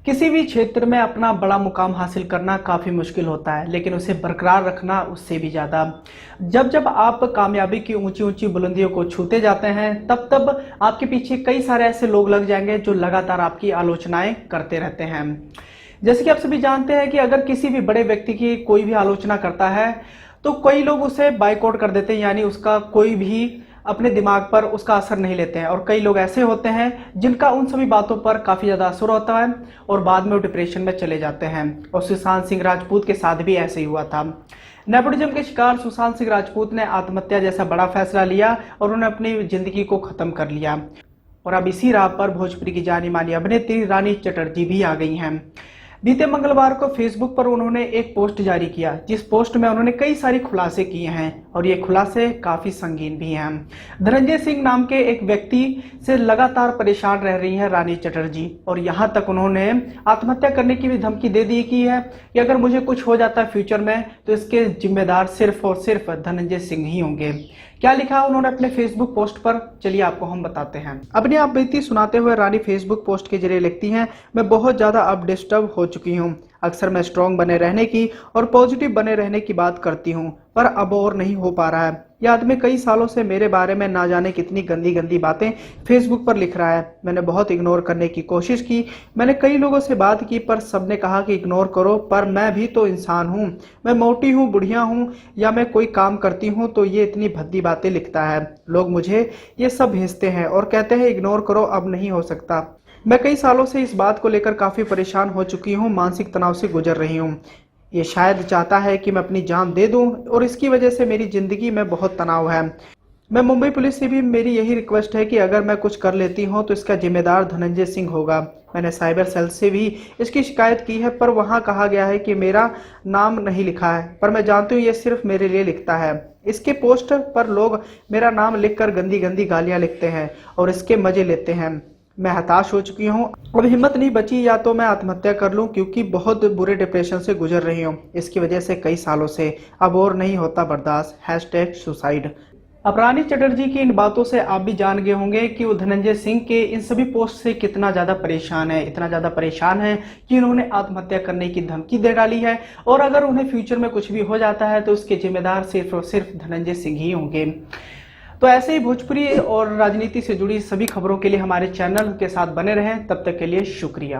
किसी भी क्षेत्र में अपना बड़ा मुकाम हासिल करना काफ़ी मुश्किल होता है, लेकिन उसे बरकरार रखना उससे भी ज़्यादा। जब जब आप कामयाबी की ऊंची ऊंची बुलंदियों को छूते जाते हैं, तब तब आपके पीछे कई सारे ऐसे लोग लग जाएंगे जो लगातार आपकी आलोचनाएं करते रहते हैं। जैसे कि आप सभी जानते हैं कि अगर किसी भी बड़े व्यक्ति की कोई भी आलोचना करता है तो कई लोग उसे बाइकआउट कर देते हैं, यानी उसका कोई भी अपने दिमाग पर उसका असर नहीं लेते हैं। और कई लोग ऐसे होते हैं जिनका उन सभी बातों पर काफ़ी ज़्यादा असर होता है और बाद में वो डिप्रेशन में चले जाते हैं। और सुशांत सिंह राजपूत के साथ भी ऐसे ही हुआ था। नेपोटिज्म के शिकार सुशांत सिंह राजपूत ने आत्महत्या जैसा बड़ा फैसला लिया और उन्होंने अपनी जिंदगी को खत्म कर लिया। और अब इसी राह पर भोजपुरी की जानी मानी अभिनेत्री रानी चटर्जी भी आ गई हैं। बीते मंगलवार को फेसबुक पर उन्होंने एक पोस्ट जारी किया, जिस पोस्ट में उन्होंने कई सारे खुलासे किए हैं और ये खुलासे काफी संगीन भी हैं। धनंजय सिंह नाम के एक व्यक्ति से लगातार परेशान रह रही हैं रानी चटर्जी, और यहाँ तक उन्होंने आत्महत्या करने की भी धमकी दे दी की है कि अगर मुझे कुछ हो जाता है फ्यूचर में तो इसके जिम्मेदार सिर्फ और सिर्फ धनंजय सिंह ही होंगे। क्या लिखा उन्होंने अपने फेसबुक पोस्ट पर, चलिए आपको हम बताते हैं। अपनी आप बीती सुनाते हुए रानी फेसबुक पोस्ट के जरिए लिखती हैं, मैं बहुत ज्यादा अब डिस्टर्ब हो चुकी हूँ। अक्सर मैं स्ट्रांग बने रहने की और पॉजिटिव बने रहने की बात करती हूँ, पर अब और नहीं हो पा रहा है। यह आदमी कई सालों से मेरे बारे में ना जाने कितनी गंदी गंदी बातें फेसबुक पर लिख रहा है। मैंने बहुत इग्नोर करने की कोशिश की, मैंने कई लोगों से बात की, पर सबने कहा कि इग्नोर करो, पर मैं भी तो इंसान हूँ। मैं मोटी हूँ, बुढ़िया हूँ, या मैं कोई काम करती हूँ तो ये इतनी भद्दी बातें लिखता है। लोग मुझे ये सब भेजते हैं और कहते हैं इग्नोर करो, अब नहीं हो सकता। मैं कई सालों से इस बात को लेकर काफ़ी परेशान हो चुकी हूँ, मानसिक तनाव से गुजर रही हूँ। ये शायद चाहता है कि मैं अपनी जान दे दूं और इसकी वजह से मेरी ज़िंदगी में बहुत तनाव है। मैं मुंबई पुलिस से भी मेरी यही रिक्वेस्ट है कि अगर मैं कुछ कर लेती हूँ तो इसका जिम्मेदार धनंजय सिंह होगा। मैंने साइबर सेल से भी इसकी शिकायत की है, पर वहाँ कहा गया है कि मेरा नाम नहीं लिखा है, पर मैं जानती हूँ ये सिर्फ मेरे लिए लिखता है। इसके पोस्ट पर लोग मेरा नाम लिखकर गंदी गंदी गालियाँ लिखते हैं और इसके मजे लेते हैं। मैं हताश हो चुकी हूँ, अब हिम्मत नहीं बची, या तो मैं आत्महत्या कर लूँ क्योंकि बहुत बुरे डिप्रेशन से गुजर रही हूँ इसकी वजह से कई सालों से। अब और नहीं होता बर्दाश्त। #सुसाइड। अब रानी चटर्जी की इन बातों से आप भी जान गए होंगे कि वो धनंजय सिंह के इन सभी पोस्ट से कितना ज़्यादा परेशान है। इतना ज़्यादा परेशान है कि उन्होंने आत्महत्या करने की धमकी दे डाली है, और अगर उन्हें फ्यूचर में कुछ भी हो जाता है तो उसके जिम्मेदार सिर्फ और सिर्फ धनंजय सिंह ही होंगे। तो ऐसे ही भोजपुरी और राजनीति से जुड़ी सभी खबरों के लिए हमारे चैनल के साथ बने रहें। तब तक के लिए शुक्रिया।